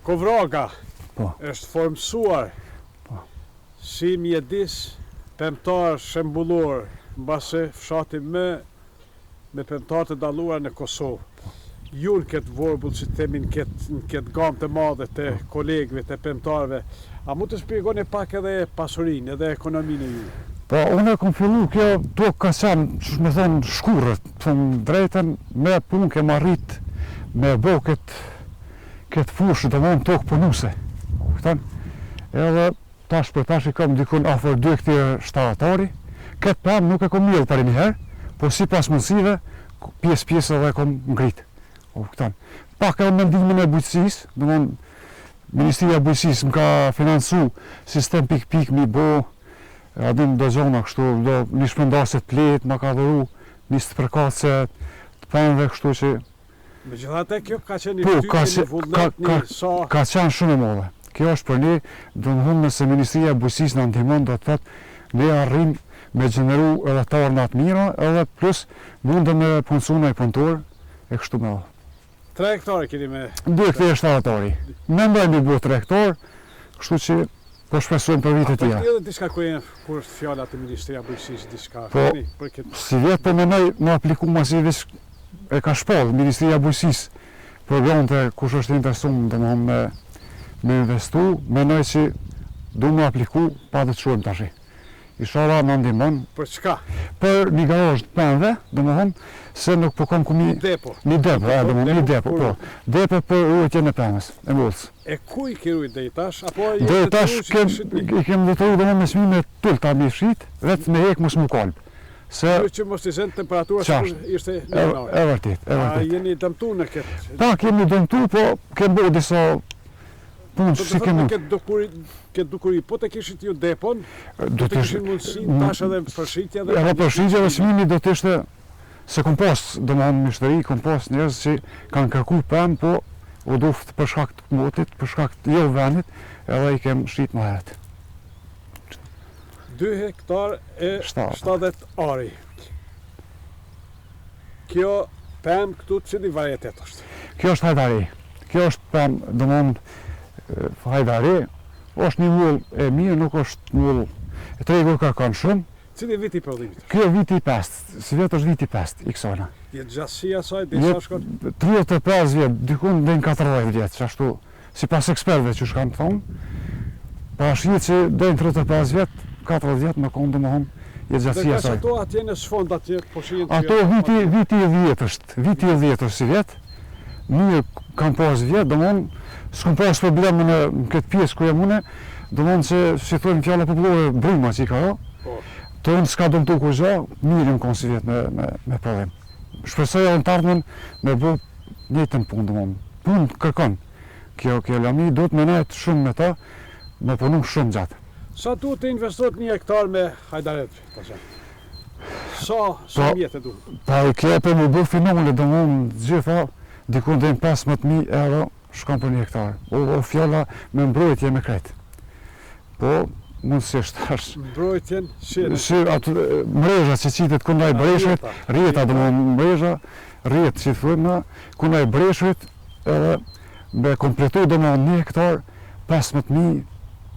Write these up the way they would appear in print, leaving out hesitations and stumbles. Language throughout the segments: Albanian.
Kovraga Po. është formësuar si mjedis pemtar shembullor mbase fshati me pemtar të dalluar në Kosovë. Ju në këtë vorbull që themi në këtë gamë të madhe të kolegëve, të pemtarve, a mund të shpjegoni pak edhe pasurinë, edhe ekonominë e ju? Po, unë e kom fillu kjo tokë ka qenë, që me thonë, shkurët, të thënë drejten, me punë kem arrit me bo këtë fushë dhe vonë tokë punuse. Këtan? Edhe tash për tash i kam dikun afer 2 këtire shtaratari. Këtë pëmë nuk e kom mjellë për njëherë, po si pas mundësive, pjesë edhe e kom ngritë. Këtan? Pak edhe mendimin e bujqësisë, dhe vonë, Ministria e Bujqësisë më ka financu sistem pik mi bo, adin do gjona kështu, do një shpëndarse të pletë, ma ka dhuru një stëpërkatëse të pëmëve kështu që... Megjithatë kjo ka qenë një një vullnet, një sa... Ka qenë shumë e madhe. Kjo është për ne, do në humë nëse Ministria e Bujqësisë në ndihmon, do të thotë ne arrim me gjeneru edhe tarnat mira, edhe plus mundëm me punësuna i punëtor e kështu me dhe. 3 hektare keni me... 2 këtire shtaratari. Mendojmë i bërë 3 hektar, kështu që po shpresojmë për vitet tjera. A për edhe diçka kur është fjalla të Ministria Bujqësisë, diçka? Po, si vjetë për menoj në apliku masivis e ka shpallë Ministria Bujqësisë programte kush është interesum dhe me investu, menoj që du me apliku pa dhe të shuem tashi. Ishara në ndihmon. Për çka? Për një garozh të pëmëve, dhe me thonë, se nuk po kam ku një depo, po. Depo për rujtjen e pëmës, e mbullës. E ku i ke rujt dhe i tash? Dhe i tash i kem detru dhe me smime tull ta mi shit, vetë me hek mos mu kalb. Se që mos të zënë temperatura që ishte një nërë. E vërtit. A jeni dëmtu në këtë? Ta kemi dëmtu, po kem bërë disa punë që si kemi... Këtë dukuri, po të kishit ju depon, do të kishin mundësi tash edhe përshitja dhe... Edhe përshitja dhe smimi do të ishte se kompost, do më mishtëri, kompost njerëz që kanë kërku pëmë, po u duft për shkak të motit, për shkak të jo venit, edhe i kem shqit më heret. 2 hektar e 70 ari. Kjo pëmë këtu cili varietet është? Kjo është hajdari. Kjo është pëmë, do më hajdari, është një mull e mirë, nuk është mull e tregur ka kanë shumë. Cili viti i prodhimit? Kjo viti i 5, si vetë është viti i 5 i kësona. Jetë gjatësia saj, disa shkon? 35 vjetë, dykun dhe në 40 vjetë, që ashtu, si pas ekspertve që shkanë të thonë, pa shqitë që dhe në 35 vjetë, 40 vjetë më konë dhe më honë, jetë gjatësia saj. Dhe ato atje në sfond atje, po shijen të ato viti i 10 është, viti i 10 është si vjetë, mirë kam pas vjetë, dhe më honë, s'kom pas probleme në këtë pjesë ku jam une, do mënë që, si thojnë fjalla popullore, bryma që i ka, të unë s'ka dëmtu kur gja, mirë më konë si vjetë me problem. Shpresoja në tardhmen me bë njëtën punë, do mënë. Punë kërkon. Kjo lami duhet me nejtë shumë me ta, me punu shumë gjatë. Sa duhet të investohet 1 hektar me hajdaret? Sa mjetë duhet? Pa kjo për më bë finale, do mënë gjitha, dikun dhe në 15.000 euro, shkon për 1 hektar. O fjalla me mbrojtje me kretë. Po, mundësisht është. Mbrojtjen? Si atë mrejëzha që qitet kundaj breshrit, rjeta dhe më mrejëzha, rjetë që të thujmë, kundaj breshrit, edhe me kompletu dhe më 1 hektar, 15.000,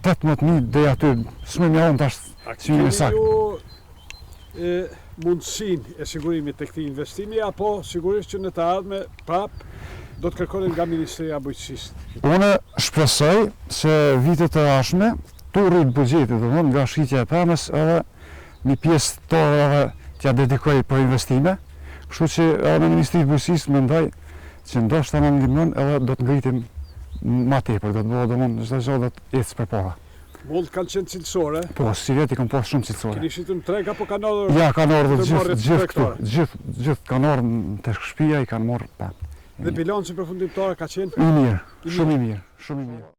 18.000 dhe aty, s'me mja unë tash që një sakë. A keni ju mundësin e sigurimit të këti investimi, apo sigurisht që në të ardhme prapë do të kërkonin nga Ministria e Bujqësisë? Unë shpresoj se vitet e ardhshme tu rrit buxhetit, do të thonë nga shitja e pemës edhe një pjesë të tërë t'ja dedikoj për investime, kështu që edhe në Ministrinë e Bujqësisë mendoj që ndoshta na ndihmon edhe do të ngritim më tepër, do të bëhet domosdoshmë çdo gjë do të ecë përpara. Mollë kanë qenë cilësore? Po, si veti kanë pas shumë cilësore. Keni shitur në treg apo kanë ardhur? Ja, kanë ardhur gjithë kanë ardhur tek shtëpia i kanë marrë pemë. Dhe bilanci përfundimtar ka qenë? I mirë, shumë i mirë, shumë i mirë.